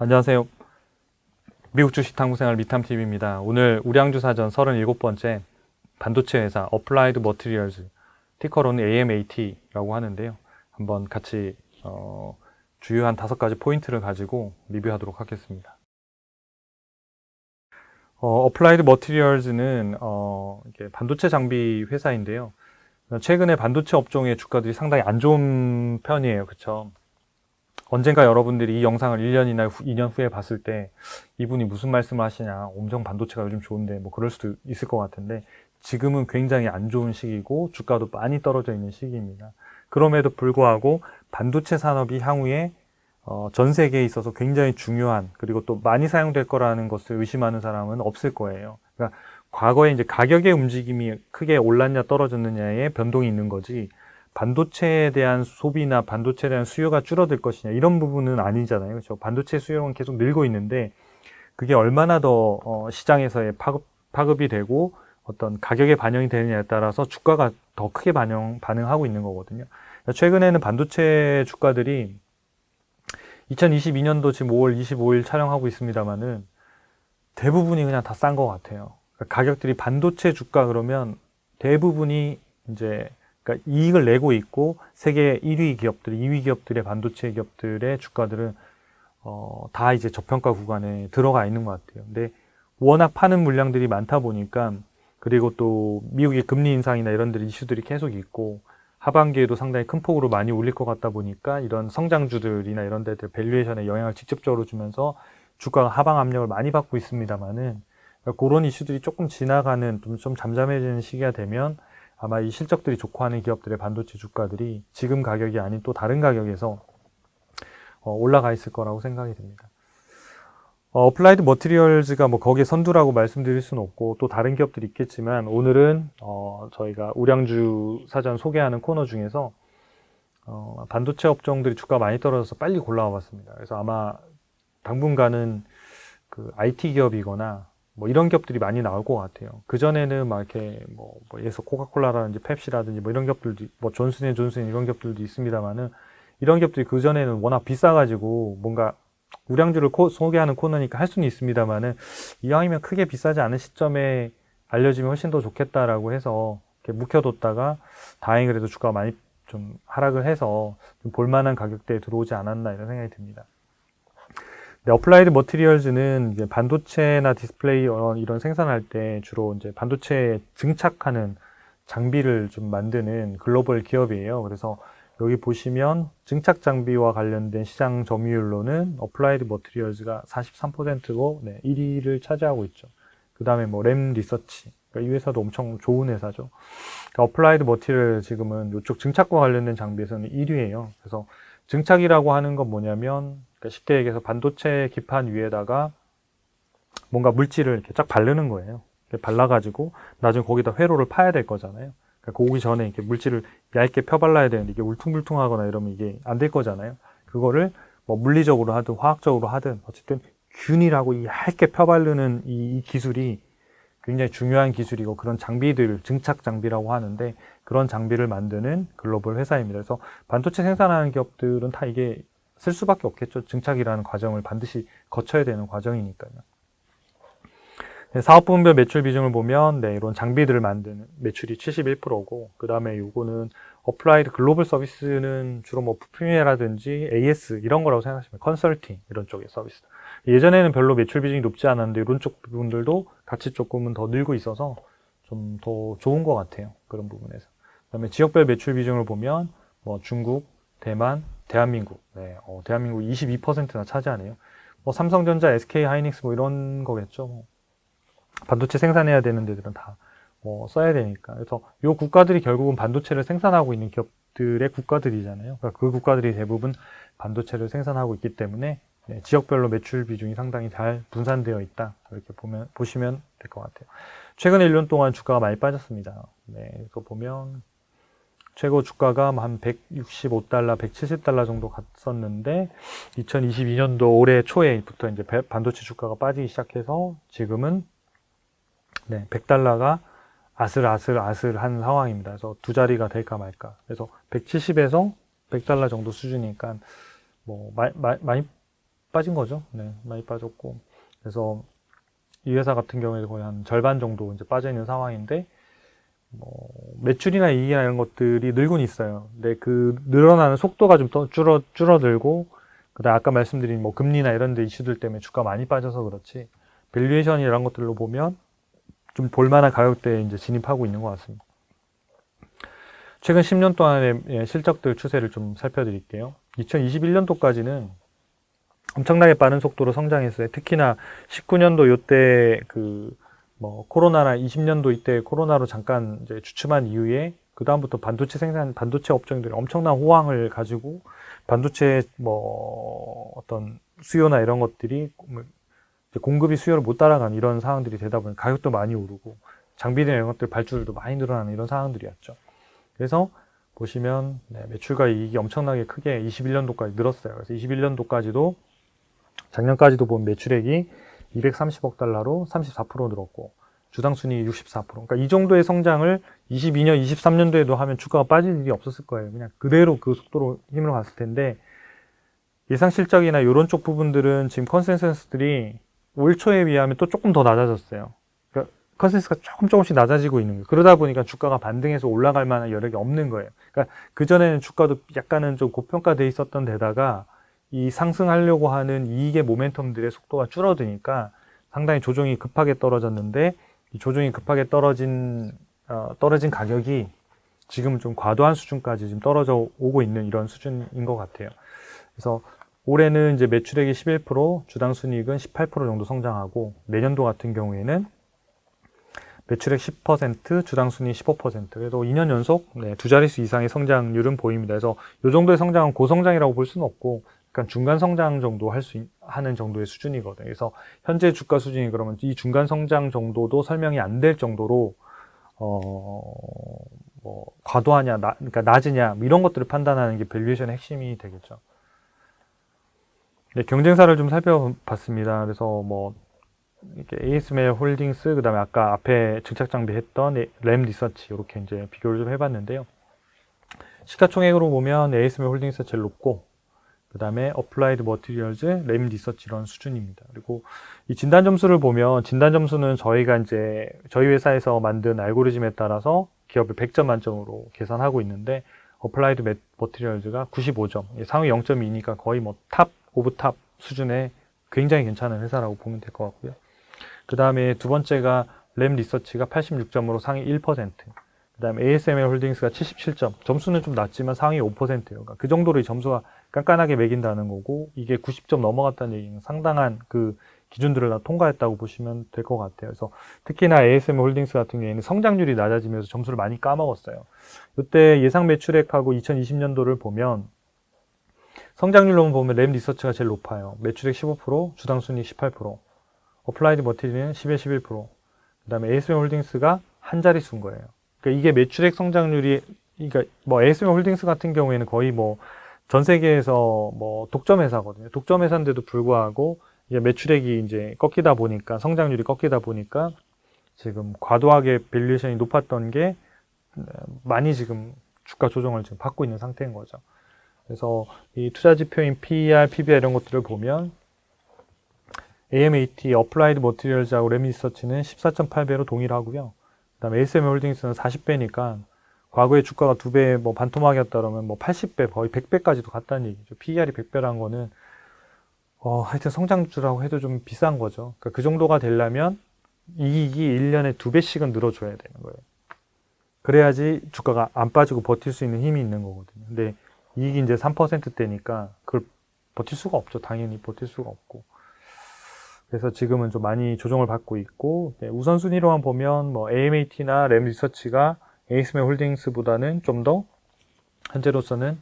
안녕하세요. 미국 주식 탐구생활 미탐TV입니다. 오늘 우량주 사전 37번째 반도체 회사 어플라이드 머티리얼즈, 티커로는 AMAT라고 하는데요. 한번 같이 주요한 5가지 포인트를 가지고 리뷰하도록 하겠습니다. 어플라이드 머티리얼즈는 이게 반도체 장비 회사인데요. 최근에 반도체 업종의 주가들이 상당히 안 좋은 편이에요. 그쵸? 언젠가 여러분들이 이 영상을 1년이나 2년 후에 봤을 때 이분이 무슨 말씀을 하시냐, 엄청 반도체가 요즘 좋은데 뭐 그럴 수도 있을 것 같은데, 지금은 굉장히 안 좋은 시기고 주가도 많이 떨어져 있는 시기입니다. 그럼에도 불구하고 반도체 산업이 향후에 전 세계에 있어서 굉장히 중요한, 그리고 또 많이 사용될 거라는 것을 의심하는 사람은 없을 거예요. 그러니까 과거에 이제 가격의 움직임이 크게 올랐냐 떨어졌느냐의 변동이 있는 거지, 반도체에 대한 소비나 반도체에 대한 수요가 줄어들 것이냐, 이런 부분은 아니잖아요. 그렇죠? 반도체 수요는 계속 늘고 있는데 그게 얼마나 더 시장에서의 파급이 되고 어떤 가격에 반영이 되느냐에 따라서 주가가 더 크게 반응하고 있는 거거든요. 최근에는 반도체 주가들이 2022년도 지금 5월 25일 촬영하고 있습니다만은 대부분이 그냥 다 싼 것 같아요. 그러니까 가격들이 반도체 주가 그러면 대부분이 이제 그러니까 이익을 내고 있고, 세계 1위 기업들, 2위 기업들의 반도체 기업들의 주가들은 다 이제 저평가 구간에 들어가 있는 것 같아요. 근데 워낙 파는 물량들이 많다 보니까, 그리고 또 미국의 금리 인상이나 이런 들 이슈들이 계속 있고, 하반기에도 상당히 큰 폭으로 많이 올릴 것 같다 보니까 이런 성장주들이나 이런 데들 밸류에이션에 영향을 직접적으로 주면서 주가가 하방 압력을 많이 받고 있습니다만은, 그런 이슈들이 조금 지나가는, 좀 잠잠해지는 시기가 되면 아마 이 실적들이 좋고 하는 기업들의 반도체 주가들이 지금 가격이 아닌 또 다른 가격에서 올라가 있을 거라고 생각이 됩니다. 어플라이드 머티리얼즈가 뭐 거기에 선두라고 말씀드릴 수는 없고 또 다른 기업들이 있겠지만, 오늘은 저희가 우량주 사전 소개하는 코너 중에서 반도체 업종들이 주가가 많이 떨어져서 빨리 골라와 봤습니다. 그래서 아마 당분간은 그 IT 기업이거나 뭐 이런 기업들이 많이 나올 것 같아요. 그전에는 막 이렇게 뭐 예서 코카콜라라든지 펩시라든지 뭐 이런 기업들도, 뭐 존슨앤존슨 이런 기업들도 있습니다만은, 이런 기업들이 그전에는 워낙 비싸가지고 뭔가 우량주를 소개하는 코너니까 할 수는 있습니다만은, 이왕이면 크게 비싸지 않은 시점에 알려지면 훨씬 더 좋겠다라고 해서 이렇게 묵혀뒀다가 다행히 그래도 주가가 많이 좀 하락을 해서 좀 볼만한 가격대에 들어오지 않았나 이런 생각이 듭니다. 네, 어플라이드 머티리얼즈는 이제 반도체나 디스플레이 이런 생산할 때 주로 이제 반도체에 증착하는 장비를 좀 만드는 글로벌 기업이에요. 그래서 여기 보시면 증착 장비와 관련된 시장 점유율로는 어플라이드 머티리얼즈가 43%고 1위를 차지하고 있죠. 그 다음에 뭐 램 리서치, 그러니까 이 회사도 엄청 좋은 회사죠. 그러니까 어플라이드 머티리얼 지금은 이쪽 증착과 관련된 장비에서는 1위예요. 그래서 증착이라고 하는 건 뭐냐면, 그러니까 쉽게 얘기해서 반도체 기판 위에다가 뭔가 물질을 이렇게 쫙 바르는 거예요. 이렇게 발라가지고 나중에 거기다 회로를 파야 될 거잖아요. 그러니까 오기 전에 이렇게 물질을 얇게 펴발라야 되는데 이게 울퉁불퉁하거나 이러면 이게 안 될 거잖아요. 그거를 뭐 물리적으로 하든 화학적으로 하든 어쨌든 균일하고 얇게 펴바르는 이 기술이 굉장히 중요한 기술이고, 그런 장비들, 증착 장비라고 하는데 그런 장비를 만드는 글로벌 회사입니다. 그래서 반도체 생산하는 기업들은 다 이게 쓸 수밖에 없겠죠. 증착이라는 과정을 반드시 거쳐야 되는 과정이니까요. 사업 부문별 매출 비중을 보면 이런 장비들을 만드는 매출이 71%고, 그 다음에 요거는 어플라이드 글로벌 서비스는 주로 뭐 부품이라든지 AS 이런 거라고 생각하시면, 컨설팅 이런 쪽의 서비스. 예전에는 별로 매출 비중이 높지 않았는데 이런 쪽 부분들도 같이 조금은 더 늘고 있어서 좀 더 좋은 것 같아요. 그런 부분에서. 그 다음에 지역별 매출 비중을 보면 뭐 중국, 대만, 대한민국, 대한민국 22%나 차지하네요. 뭐 삼성전자, SK 하이닉스 뭐 이런 거겠죠. 뭐 반도체 생산해야 되는 데들은 다 써야 되니까. 그래서 이 국가들이 결국은 반도체를 생산하고 있는 기업들의 국가들이잖아요. 그러니까 그 국가들이 대부분 반도체를 생산하고 있기 때문에 지역별로 매출 비중이 상당히 잘 분산되어 있다. 이렇게 보시면 될 것 같아요. 최근 1년 동안 주가가 많이 빠졌습니다. 그래서 보면 최고 주가가 한 165달러, 170달러 정도 갔었는데 2022년도 올해 초에부터 이제 반도체 주가가 빠지기 시작해서 지금은 100달러가 아슬아슬한 상황입니다. 그래서 두 자리가 될까 말까. 그래서 170에서 100달러 정도 수준이니까 뭐 많이 빠진 거죠. 네, 많이 빠졌고. 그래서 이 회사 같은 경우에도 거의 한 절반 정도 이제 빠져 있는 상황인데, 뭐 매출이나 이익이나 이런 것들이 늘고는 있어요. 근데 그 늘어나는 속도가 좀 더 줄어들고, 그다음 아까 말씀드린 뭐 금리나 이런 데 이슈들 때문에 주가 많이 빠져서 그렇지, 밸류에이션 이런 것들로 보면 좀 볼만한 가격대에 이제 진입하고 있는 것 같습니다. 최근 10년 동안의 실적들 추세를 좀 살펴드릴게요. 2021년도까지는 엄청나게 빠른 속도로 성장했어요. 특히나 19년도 요때 뭐 코로나나 20년도 이때 코로나로 잠깐 이제 주춤한 이후에 그다음부터 반도체 업종들이 엄청난 호황을 가지고 반도체 뭐 어떤 수요나 이런 것들이 공급이 수요를 못 따라가는 이런 상황들이 되다 보니 가격도 많이 오르고 장비들 이런 것들 발주들도 많이 늘어나는 이런 상황들이었죠. 그래서 보시면 매출과 이익이 엄청나게 크게 21년도까지 늘었어요. 그래서 21년도까지도 작년까지도 보면 매출액이 230억 달러로 34% 늘었고 주당 순이익이 64%. 그러니까 이 정도의 성장을 22년, 23년도에도 하면 주가가 빠질 일이 없었을 거예요. 그냥 그대로 그 속도로 힘으로 갔을 텐데 예상 실적이나 이런 쪽 부분들은 지금 컨센서스들이 올 초에 비하면 또 조금 더 낮아졌어요. 그러니까 컨센서스가 조금씩 낮아지고 있는 거예요. 그러다 보니까 주가가 반등해서 올라갈 만한 여력이 없는 거예요. 그러니까 그전에는 주가도 약간은 좀 고평가돼 있었던 데다가 이 상승하려고 하는 이익의 모멘텀들의 속도가 줄어드니까 상당히 조정이 급하게 떨어졌는데 이 조정이 급하게 떨어진 가격이 지금은 좀 과도한 수준까지 지금 떨어져 오고 있는 이런 수준인 것 같아요. 그래서 올해는 이제 매출액이 11%, 주당 순이익은 18% 정도 성장하고 내년도 같은 경우에는 매출액 10%, 주당 순이익 15%. 그래도 2년 연속 두 자릿수 이상의 성장률은 보입니다. 그래서 이 정도의 성장은 고성장이라고 볼 수는 없고 약간 중간 성장 정도 하는 정도의 수준이거든요. 그래서 현재 주가 수준이 그러면 이 중간 성장 정도도 설명이 안 될 정도로 뭐 과도하냐, 그러니까 낮으냐 이런 것들을 판단하는 게 밸류에이션의 핵심이 되겠죠. 네, 경쟁사를 좀 살펴봤습니다. 그래서 뭐 이렇게 ASML 홀딩스, 그다음에 아까 앞에 증착 장비 했던 램 리서치 이렇게 이제 비교를 좀 해봤는데요. 시가총액으로 보면 ASML 홀딩스가 제일 높고, 그 다음에 어플라이드 머티리얼즈, 램 리서치 이런 수준입니다. 그리고 이 진단 점수를 보면 진단 점수는 저희가 이제 저희 회사에서 만든 알고리즘에 따라서 기업을 100점 만점으로 계산하고 있는데 어플라이드 머티리얼즈가 95점, 상위 0.2니까 거의 뭐 탑 오브 탑 수준의 굉장히 괜찮은 회사라고 보면 될 것 같고요. 그 다음에 두 번째가 램 리서치가 86점으로 상위 1%, 그 다음에 ASML 홀딩스가 77점, 점수는 좀 낮지만 상위 5%예요. 그러니까 그 정도로 이 점수가 깐깐하게 매긴다는 거고, 이게 90점 넘어갔다는 얘기는 상당한 그 기준들을 다 통과했다고 보시면 될 것 같아요. 그래서 특히나 ASML 홀딩스 같은 경우에는 성장률이 낮아지면서 점수를 많이 까먹었어요. 이때 예상 매출액하고 2020년도를 보면 성장률로 보면 램 리서치가 제일 높아요. 매출액 15%, 주당 순이익 18%, 어플라이드 머티리얼은 11%, 그 다음에 ASML 홀딩스가 한 자릿수인 거예요. 그러니까 이게 매출액 성장률이, 그러니까 뭐 ASML 홀딩스 같은 경우에는 거의 뭐 전 세계에서 뭐 독점 회사거든요. 독점 회사인데도 불구하고 이게 매출액이 이제 꺾이다 보니까, 성장률이 꺾이다 보니까 지금 과도하게 밸류에이션이 높았던 게 많이 지금 주가 조정을 지금 받고 있는 상태인 거죠. 그래서 이 투자 지표인 PER, PBR 이런 것들을 보면 AMAT, 어플라이드 머티리얼즈하고 램 리서치는 14.8배로 동일하고요. 그 다음에 ASML 홀딩스는 40배니까 과거에 주가가 2배 뭐 반토막이었다 그러면 뭐 80배, 거의 100배까지도 갔다는 얘기죠. PER이 100배라는 거는 하여튼 성장주라고 해도 좀 비싼 거죠. 그러니까 그 정도가 되려면 이익이 1년에 2배씩은 늘어줘야 되는 거예요. 그래야지 주가가 안 빠지고 버틸 수 있는 힘이 있는 거거든요. 근데 이익이 이제 3%대니까 그걸 버틸 수가 없죠. 당연히 버틸 수가 없고. 그래서 지금은 좀 많이 조정을 받고 있고, 우선순위로만 보면 뭐 AMAT나 램 리서치가 ASML 홀딩스보다는 좀 더 현재로서는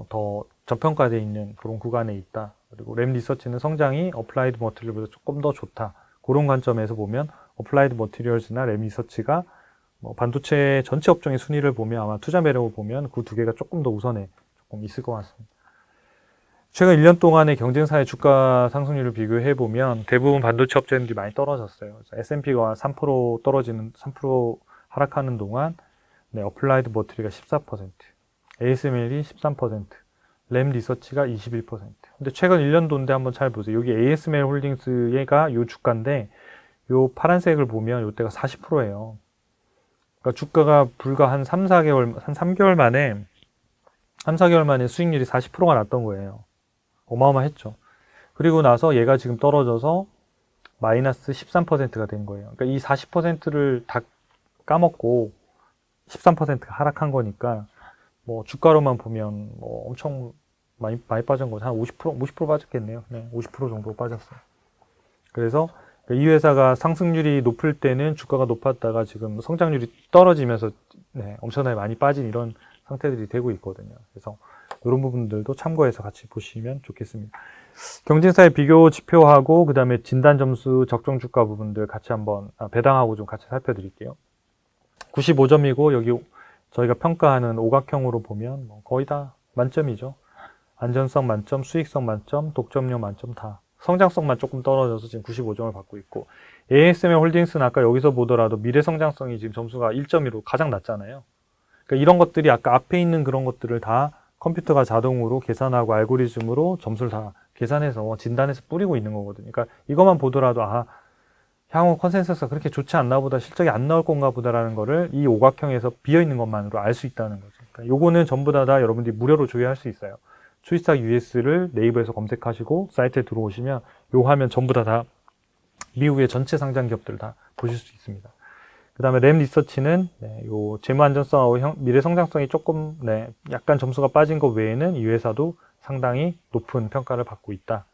더 저평가되어 있는 그런 구간에 있다. 그리고 램 리서치는 성장이 어플라이드 머티리얼보다 조금 더 좋다. 그런 관점에서 보면 어플라이드 머티리얼즈나 램 리서치가 뭐 반도체 전체 업종의 순위를 보면 아마 투자 매력을 보면 그 두 개가 조금 더 우선에 조금 있을 것 같습니다. 최근 1년 동안의 경쟁사의 주가 상승률을 비교해 보면 대부분 반도체 업체들이 많이 떨어졌어요. S&P가 3% 떨어지는 3% 하락하는 동안 어플라이드 머티리얼이 14%, ASML이 13%, 램 리서치가 21%. 근데 최근 1년도인데 한번 잘 보세요. 여기 ASML 홀딩스가 요 주가인데 요 파란색을 보면 요때가 40%예요. 그러니까 주가가 불과 한 3개월 만에 4개월 만에 수익률이 40%가 났던 거예요. 어마어마했죠. 그리고 나서 얘가 지금 떨어져서 마이너스 13%가 된 거예요. 그러니까 이 40%를 다 까먹고 13%가 하락한 거니까 뭐 주가로만 보면 뭐 엄청 많이 빠진 거죠. 한 50% 빠졌겠네요. 네, 50% 정도 빠졌어요. 그래서 이 회사가 상승률이 높을 때는 주가가 높았다가 지금 성장률이 떨어지면서 네, 엄청나게 많이 빠진 이런 상태들이 되고 있거든요. 그래서 이런 부분들도 참고해서 같이 보시면 좋겠습니다. 경쟁사의 비교 지표하고 그 다음에 진단 점수, 적정 주가 부분들 같이 한번 배당하고 좀 같이 살펴드릴게요. 95점이고 여기 저희가 평가하는 오각형으로 보면 뭐 거의 다 만점이죠. 안전성 만점, 수익성 만점, 독점력 만점 다. 성장성만 조금 떨어져서 지금 95점을 받고 있고 ASML 홀딩스는 아까 여기서 보더라도 미래 성장성이 지금 점수가 1.2로 가장 낮잖아요. 그러니까 이런 것들이 아까 앞에 있는 그런 것들을 다 컴퓨터가 자동으로 계산하고 알고리즘으로 점수를 다 계산해서 진단해서 뿌리고 있는 거거든요. 그러니까 이것만 보더라도 향후 컨센서스가 그렇게 좋지 않나 보다, 실적이 안 나올 건가 보다라는 거를 이 오각형에서 비어있는 것만으로 알 수 있다는 거죠. 그러니까 요거는 전부 다 여러분들이 무료로 조회할 수 있어요. 초이스탁 US를 네이버에서 검색하시고 사이트에 들어오시면 요 화면 전부 다 미국의 전체 상장 기업들을 다 보실 수 있습니다. 그 다음에 램 리서치는 요 재무 안전성하고 미래 성장성이 조금 약간 점수가 빠진 것 외에는 이 회사도 상당히 높은 평가를 받고 있다.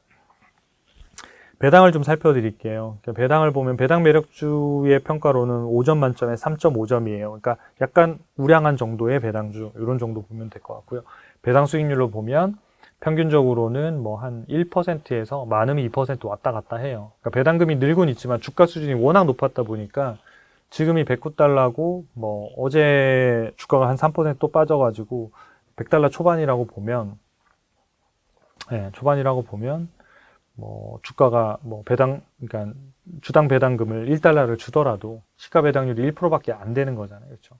배당을 좀 살펴드릴게요. 배당을 보면 배당 매력주의 평가로는 5점 만점에 3.5점이에요. 그러니까 약간 우량한 정도의 배당주 이런 정도 보면 될 것 같고요. 배당 수익률로 보면 평균적으로는 뭐 한 1%에서 많으면 2% 왔다 갔다 해요. 그러니까 배당금이 늘고는 있지만 주가 수준이 워낙 높았다 보니까 지금이 109달러고 뭐 어제 주가가 한 3% 또 빠져가지고 100달러 초반이라고 보면 뭐 주가가 뭐 그러니까 주당 배당금을 1달러를 주더라도 시가 배당률이 1%밖에 안 되는 거잖아요. 그렇죠?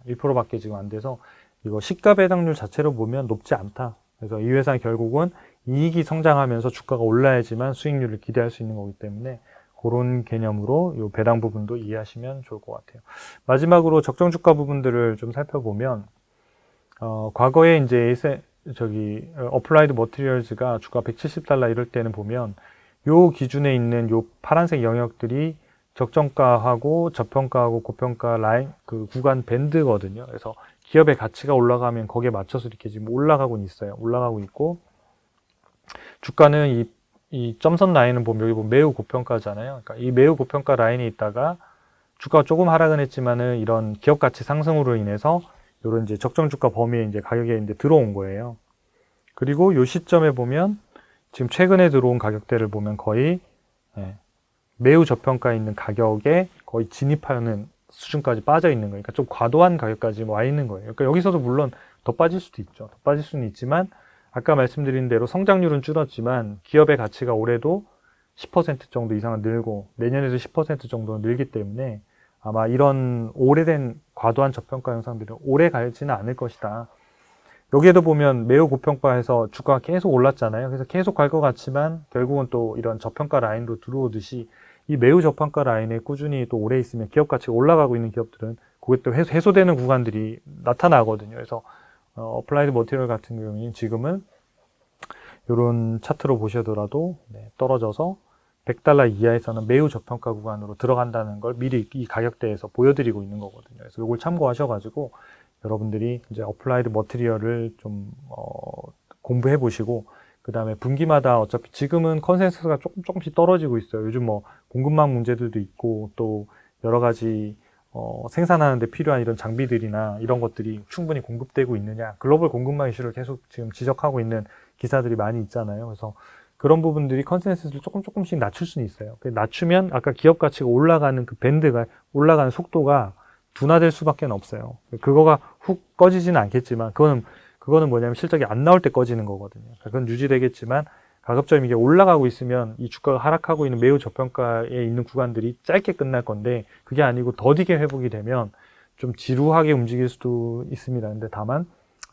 1%밖에 지금 안 돼서 이거 시가 배당률 자체로 보면 높지 않다. 그래서 이 회사는 결국은 이익이 성장하면서 주가가 올라야지만 수익률을 기대할 수 있는 거기 때문에 그런 개념으로 이 배당 부분도 이해하시면 좋을 것 같아요. 마지막으로 적정 주가 부분들을 좀 살펴보면 과거에 이제 어플라이드 머티리얼즈가 주가 170달러 이럴 때는 보면 요 기준에 있는 요 파란색 영역들이 적정가하고 저평가하고 고평가 라인 그 구간 밴드거든요. 그래서 기업의 가치가 올라가면 거기에 맞춰서 이렇게 지금 올라가고 있어요. 올라가고 있고 주가는 이 점선 라인을 보면 여기 보면 매우 고평가잖아요. 그러니까 이 매우 고평가 라인에 있다가 주가가 조금 하락은 했지만은 이런 기업 가치 상승으로 인해서 요런 이제 적정 주가 범위에 이제 가격에 이제 들어온 거예요. 그리고 요 시점에 보면 지금 최근에 들어온 가격대를 보면 거의 매우 저평가 있는 가격에 거의 진입하는 수준까지 빠져 있는 거예요. 그러니까 좀 과도한 가격까지 와 있는 거예요. 그러니까 여기서도 물론 더 빠질 수도 있죠. 더 빠질 수는 있지만 아까 말씀드린 대로 성장률은 줄었지만 기업의 가치가 올해도 10% 정도 이상은 늘고 내년에도 10% 정도는 늘기 때문에 아마 이런 오래된 과도한 저평가 현상들은 오래 가지는 않을 것이다. 여기에도 보면 매우 고평가해서 주가가 계속 올랐잖아요. 그래서 계속 갈 것 같지만 결국은 또 이런 저평가 라인으로 들어오듯이 이 매우 저평가 라인에 꾸준히 또 오래 있으면 기업 가치가 올라가고 있는 기업들은 그게 또 해소되는 구간들이 나타나거든요. 그래서 어플라이드 머티리얼 같은 경우는 지금은 이런 차트로 보시더라도 떨어져서 100달러 이하에서는 매우 저평가 구간으로 들어간다는 걸 미리 이 가격대에서 보여드리고 있는 거거든요. 그래서 이걸 참고하셔가지고 여러분들이 이제 어플라이드 머티리얼을 좀 공부해 보시고 그 다음에 분기마다 어차피 지금은 컨센서스가 조금씩 떨어지고 있어요. 요즘 뭐 공급망 문제들도 있고 또 여러 가지 생산하는 데 필요한 이런 장비들이나 이런 것들이 충분히 공급되고 있느냐, 글로벌 공급망 이슈를 계속 지금 지적하고 있는 기사들이 많이 있잖아요. 그래서 그런 부분들이 컨센서스를 조금씩 낮출 수는 있어요. 낮추면 아까 기업 가치가 올라가는 그 밴드가 올라가는 속도가 둔화될 수밖에 없어요. 그거가 훅 꺼지지는 않겠지만 그거는 뭐냐면 실적이 안 나올 때 꺼지는 거거든요. 그건 유지되겠지만 가급적 이게 올라가고 있으면 이 주가가 하락하고 있는 매우 저평가에 있는 구간들이 짧게 끝날 건데 그게 아니고 더디게 회복이 되면 좀 지루하게 움직일 수도 있습니다. 근데 다만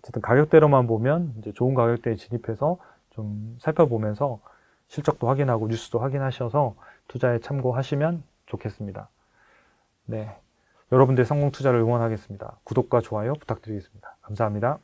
어쨌든 가격대로만 보면 이제 좋은 가격대에 진입해서 좀 살펴보면서 실적도 확인하고 뉴스도 확인하셔서 투자에 참고하시면 좋겠습니다. 네. 여러분들의 성공 투자를 응원하겠습니다. 구독과 좋아요 부탁드리겠습니다. 감사합니다.